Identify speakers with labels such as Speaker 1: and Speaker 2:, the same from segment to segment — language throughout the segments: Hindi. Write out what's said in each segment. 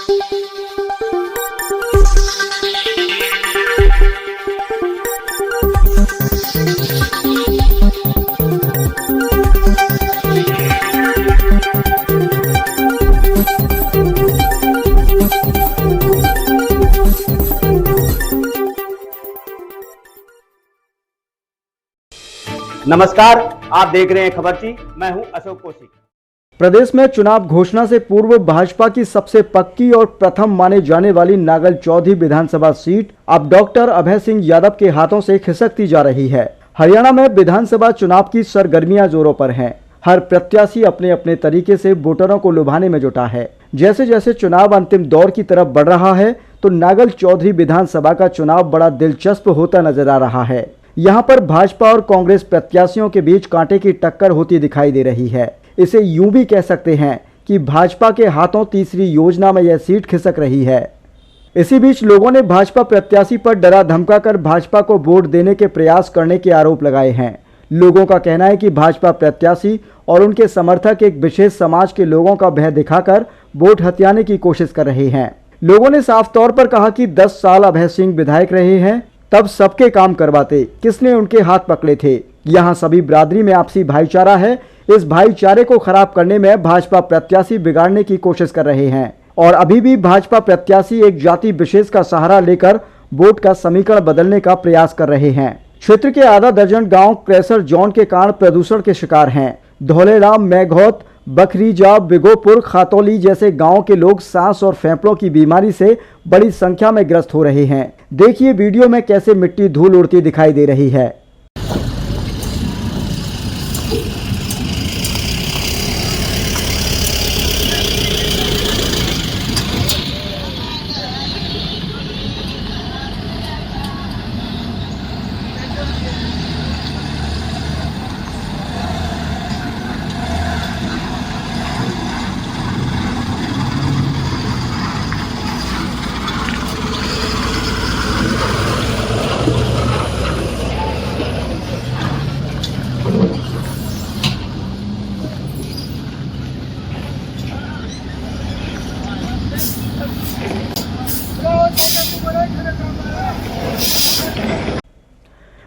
Speaker 1: नमस्कार, आप देख रहे हैं खबरची। मैं हूं अशोक कौशिक।
Speaker 2: प्रदेश में चुनाव घोषणा से पूर्व भाजपा की सबसे पक्की और प्रथम माने जाने वाली नागल चौधरी विधानसभा सीट अब डॉक्टर अभय सिंह यादव के हाथों से खिसकती जा रही है। हरियाणा में विधानसभा चुनाव की सरगर्मियां जोरों पर हैं। हर प्रत्याशी अपने अपने तरीके से वोटरों को लुभाने में जुटा है। जैसे जैसे चुनाव अंतिम दौर की तरफ बढ़ रहा है तो नागल चौधरी विधानसभा का चुनाव बड़ा दिलचस्प होता नजर आ रहा है। यहाँ पर भाजपा और कांग्रेस प्रत्याशियों के बीच कांटे की टक्कर होती दिखाई दे रही है। इसे यूं भी कह सकते हैं कि भाजपा के हाथों तीसरी योजना में यह सीट खिसक रही है। इसी बीच लोगों ने भाजपा प्रत्याशी पर डरा धमकाकर भाजपा को वोट देने के प्रयास करने के आरोप लगाए हैं। लोगों का कहना है कि भाजपा प्रत्याशी और उनके समर्थक एक विशेष समाज के लोगों का भय दिखाकर वोट हथियाने की कोशिश कर रहे हैं। लोगों ने साफ तौर पर कहा कि 10 साल अभय सिंह विधायक रहे हैं, तब सबके काम करवाते, किसने उनके हाथ पकड़े थे। यहाँ सभी बिरादरी में आपसी भाईचारा है। इस भाईचारे को खराब करने में भाजपा प्रत्याशी बिगाड़ने की कोशिश कर रहे हैं और अभी भी भाजपा प्रत्याशी एक जाति विशेष का सहारा लेकर वोट का समीकरण बदलने का प्रयास कर रहे हैं। क्षेत्र के आधा दर्जन गांव क्रैशर जोन के कारण प्रदूषण के शिकार हैं। धौलेराम, मेघौत, बखरीजा, बिगोपुर, खातौली जैसे गांव के लोग सांस और फेफड़ों की बीमारी से बड़ी संख्या में ग्रस्त हो रहे हैं। देखिए वीडियो में कैसे मिट्टी धूल उड़ती दिखाई दे रही है।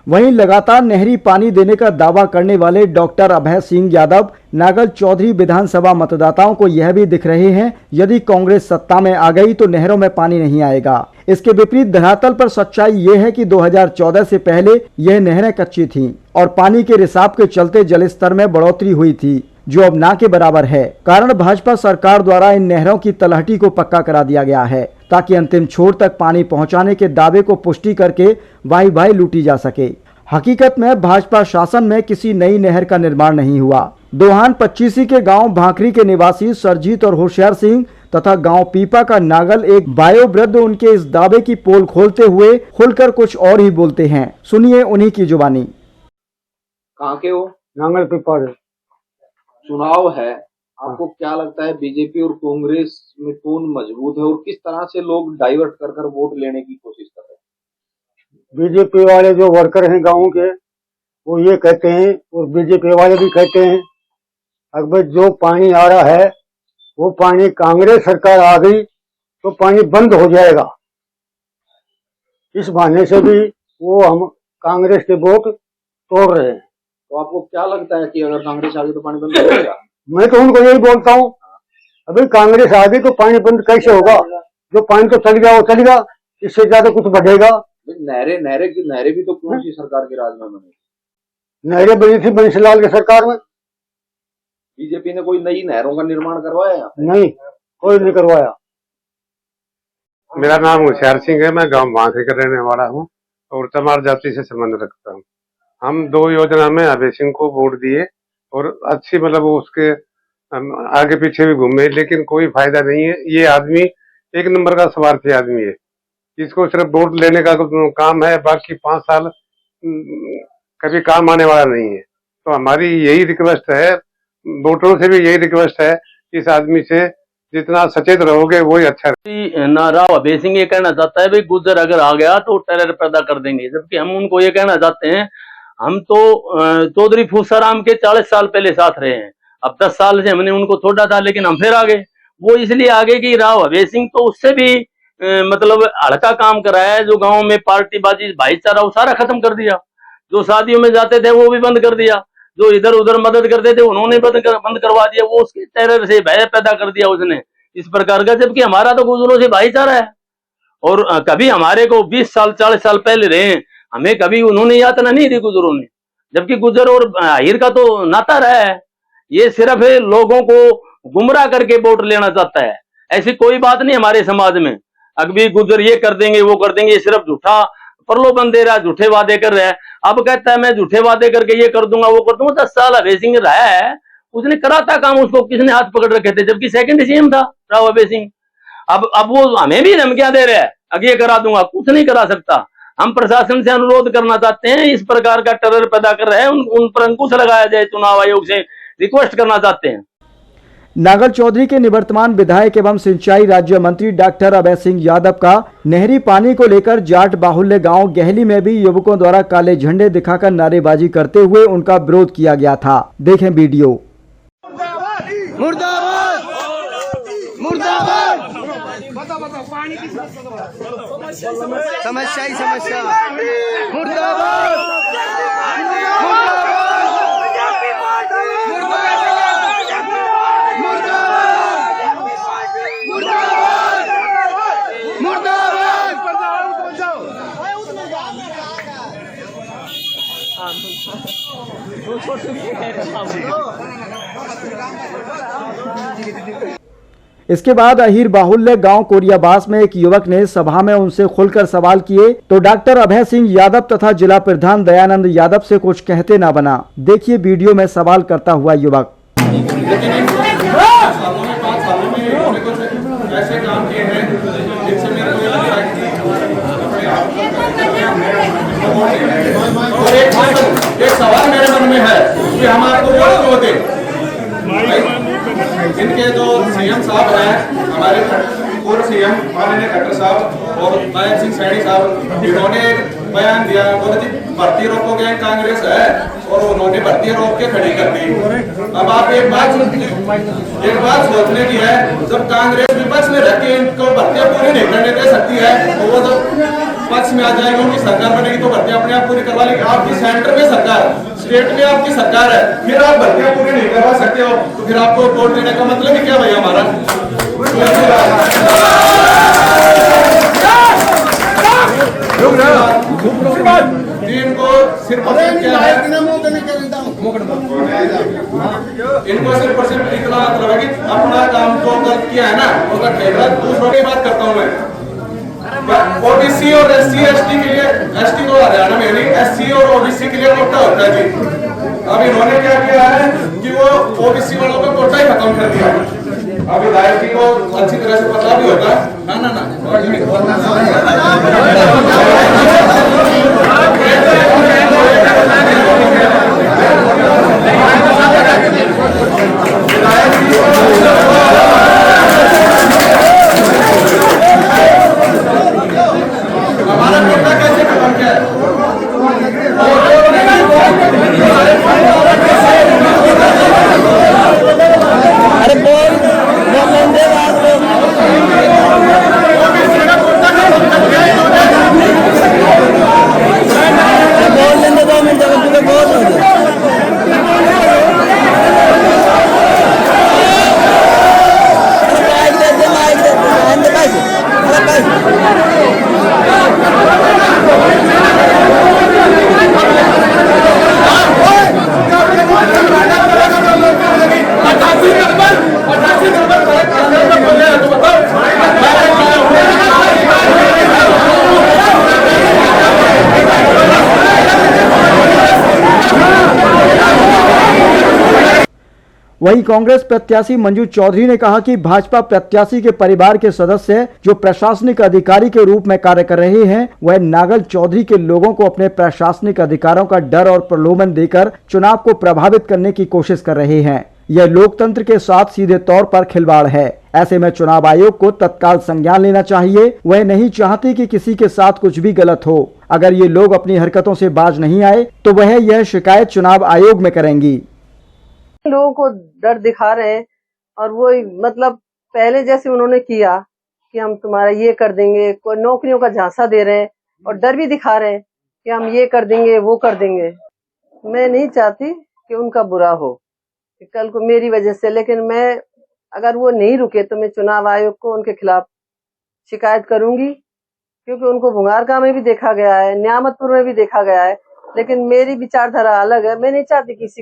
Speaker 2: वहीं लगातार नहरी पानी देने का दावा करने वाले डॉक्टर अभय सिंह यादव नागल चौधरी विधानसभा मतदाताओं को यह भी दिख रहे हैं, यदि कांग्रेस सत्ता में आ गई तो नहरों में पानी नहीं आएगा। इसके विपरीत धरातल पर सच्चाई ये है कि 2014 से पहले यह नहरें कच्ची थीं और पानी के रिसाव के चलते जलस्तर में बढ़ोतरी हुई थी, जो अब ना के बराबर है। कारण भाजपा सरकार द्वारा इन नहरों की तलहटी को पक्का करा दिया गया है ताकि अंतिम छोर तक पानी पहुंचाने के दावे को पुष्टि करके वाई लूटी जा सके। हकीकत में भाजपा शासन में किसी नई नहर का निर्माण नहीं हुआ। दोहान 25 के गांव भाखरी के निवासी सरजीत और होशियार सिंह तथा गांव पीपा का नागल एक बायोवृद्ध उनके इस दावे की पोल खोलते हुए खुलकर कुछ और ही बोलते हैं। सुनिए उन्हीं की जुबानी।
Speaker 3: कहाँ के हो?
Speaker 4: नांगल पीपा।
Speaker 3: चुनाव है, आपको क्या लगता है बीजेपी और कांग्रेस में कौन मजबूत है और किस तरह से लोग डाइवर्ट कर कर वोट लेने की कोशिश कर रहे हैं?
Speaker 4: बीजेपी वाले जो वर्कर हैं गांव के वो ये कहते हैं और बीजेपी वाले भी कहते हैं अगर जो पानी आ रहा है वो पानी कांग्रेस सरकार आ गई तो पानी बंद हो जाएगा। इस बहाने से भी वो हम कांग्रेस के वोट तोड़ रहे हैं।
Speaker 3: तो आपको क्या लगता है कि अगर कांग्रेस आ गई तो पानी बंद हो जाएगा?
Speaker 4: मैं तो उनको यही बोलता हूँ, अभी कांग्रेस आ गई तो पानी बंद कैसे होगा? जो पानी तो चल गया वो चल गया, इससे ज्यादा कुछ बढ़ेगा?
Speaker 3: नहरें भी तो कौन सी सरकार के राज में बनी?
Speaker 4: नहरें बनी थी बंसीलाल की सरकार में।
Speaker 3: बीजेपी ने कोई नई नहरों का निर्माण करवाया?
Speaker 4: नहीं, कोई नहीं करवाया।
Speaker 5: मेरा नाम होशियार सिंह है, मैं गांव भाखरी का रहने वाला हूँ और चमार जाति से संबंध रखता हूँ। हम 2 योजना में अभय सिंह को वोट दिए और अच्छी मतलब उसके आगे पीछे भी घूमे, लेकिन कोई फायदा नहीं है। ये आदमी एक नंबर का स्वार्थी आदमी है। इसको सिर्फ वोट लेने का काम है, बाकी 5 साल कभी काम आने वाला नहीं है। तो हमारी यही रिक्वेस्ट है, वोटरों से भी यही रिक्वेस्ट है, इस आदमी से जितना सचेत रहोगे वही अच्छा है।
Speaker 6: नाराव अभय सिंह ये कहना चाहता है भाई गुजर अगर आ गया तो टेरर पैदा कर देंगे, जबकि हम उनको ये कहना चाहते हैं हम तो चौधरी फूसाराम के 40 साल पहले साथ रहे हैं। अब 10 साल से हमने उनको छोड़ा था, लेकिन हम फिर आ गए। वो इसलिए आगे की राव अभय सिंह तो उससे भी मतलब हल्का काम कराया है। जो गांव में पार्टीबाजी भाईचारा वो सारा खत्म कर दिया। जो शादियों में जाते थे वो भी बंद कर दिया। जो इधर उधर मदद करते थे उन्होंने बंद करवा दिया। वो उसके टेरर से भय पैदा कर दिया उसने इस प्रकार का। जबकि हमारा तो गुजरों से भाईचारा है और कभी हमारे को 20 साल 40 साल पहले रहे, हमें कभी उन्होंने यातना नहीं दी गुजरों ने। जबकि गुजर और आहिर का तो नाता रहा है। ये सिर्फ लोगों को गुमराह करके वोट लेना चाहता है। ऐसी कोई बात नहीं हमारे समाज में। अभी गुजर ये कर देंगे वो कर देंगे, ये सिर्फ झूठा प्रलोभन दे रहा है, झूठे वादे कर रहा है। अब कहता है मैं झूठे वादे करके ये कर दूंगा वो कर दूंगा। 10 साल अभय सिंह रहा है, उसने करा था काम। उसको किसने हाथ पकड़ रखे थे? जबकि सेकंड सीएम था राव अभय सिंह। अब वो हमें भी धमकियां दे रहा है, अगे ये करा दूंगा। कुछ नहीं करा सकता। हम प्रशासन से अनुरोध करना चाहते हैं, इस प्रकार का टेरर पैदा कर रहे हैं उन पर अंकुश लगाया जाए। चुनाव आयोग से रिक्वेस्ट करना चाहते हैं।
Speaker 2: नागल चौधरी के निवर्तमान विधायक एवं सिंचाई राज्य मंत्री डॉक्टर अभय सिंह यादव का नहरी पानी को लेकर जाट बाहुल्य गांव गहली में भी युवकों द्वारा काले झंडे दिखाकर नारेबाजी करते हुए उनका विरोध किया गया था। देखें वीडियो।
Speaker 7: मुर्दाबाद मुर्दाबाद। समस्या ही समस्या। मुर्दाबाद
Speaker 2: इसके बाद अहीर बाहुल्य गांव कोरियाबास में एक युवक ने सभा में उनसे खुलकर सवाल किए तो डॉक्टर अभय सिंह यादव तथा जिला प्रधान दयानंद यादव से कुछ कहते ना बना। देखिए वीडियो में सवाल करता हुआ युवक।
Speaker 8: ऐसे काम किए हैं जिनसे मेरे को लगता है और एक सवाल मेरे मन में है कि हम आपको वोट क्यों दें? इनके जो सीएम साहब हैं, हमारे पूर्व सीएम माननीय खट्टर साहब और नायब सिंह सैनी साहब, इन्होंने बयान दिया, बोले जी भर्ती रोकोगे कांग्रेस है, और उन्होंने भर्ती रोक के खड़ी कर दी। अब आप एक बात सोचने की है, जब कांग्रेस विपक्ष में रहती है इनको भर्तियां पूरी नहीं करने दे सकती है, तो वो जब पक्ष में आ जाएगी, उनकी सरकार बनेगी तो भर्तियां अपने आप पूरी करवा लेगी। आपकी सेंटर में सरकार, स्टेट में आपकी सरकार है, फिर आप भर्तियां पूरी नहीं करवा सकते हो, तो फिर आपको वोट देने का मतलब ही क्या भैया हमारा? इनको सिर्फ क्या है, इनको सिर्फ परसेंट इतना मतलब है कि अपना काम तो गलत किया है ना, अगर ठेका दूसरों की बात करता हूँ मैं। ओबीसी और एससी एसटी के लिए, एसटी तो हरियाणा में नहीं, एससी और ओबीसी के लिए कोटा होता है जी। अब इन्होंने क्या किया है कि वो ओबीसी वालों का कोटा ही खत्म कर दिया। अब विधायक जी को अच्छी तरह से पता भी होता है ना हमारा कोटा कैसे खत्म किया है?
Speaker 7: अरे बोल लेंगे बात बोल लेंगे 2 मिनट तुझे बहुत हो गया।
Speaker 2: वहीं कांग्रेस प्रत्याशी मंजू चौधरी ने कहा कि भाजपा प्रत्याशी के परिवार के सदस्य जो प्रशासनिक अधिकारी के रूप में कार्य कर रहे हैं, वह नागल चौधरी के लोगों को अपने प्रशासनिक अधिकारों का डर और प्रलोभन देकर चुनाव को प्रभावित करने की कोशिश कर रहे हैं। यह लोकतंत्र के साथ सीधे तौर पर खिलवाड़ है। ऐसे में चुनाव आयोग को तत्काल संज्ञान लेना चाहिए। वह नहीं चाहती कि किसी के साथ कुछ भी गलत हो। अगर ये लोग अपनी हरकतों से बाज नहीं आए तो वह यह शिकायत चुनाव आयोग में करेंगी।
Speaker 9: लोगों को डर दिखा रहे हैं और वो मतलब पहले जैसे उन्होंने किया कि हम तुम्हारा ये कर देंगे, कोई नौकरियों का झांसा दे रहे हैं और डर भी दिखा रहे हैं कि हम ये कर देंगे वो कर देंगे। मैं नहीं चाहती कि उनका बुरा हो कि कल को मेरी वजह से, लेकिन मैं अगर वो नहीं रुके तो मैं चुनाव आयोग को उनके खिलाफ शिकायत करूंगी, क्योंकि उनको भुंगारका में भी देखा गया है, न्यामतपुर में भी देखा गया है, लेकिन मेरी विचारधारा अलग है। मैं नहीं चाहती किसी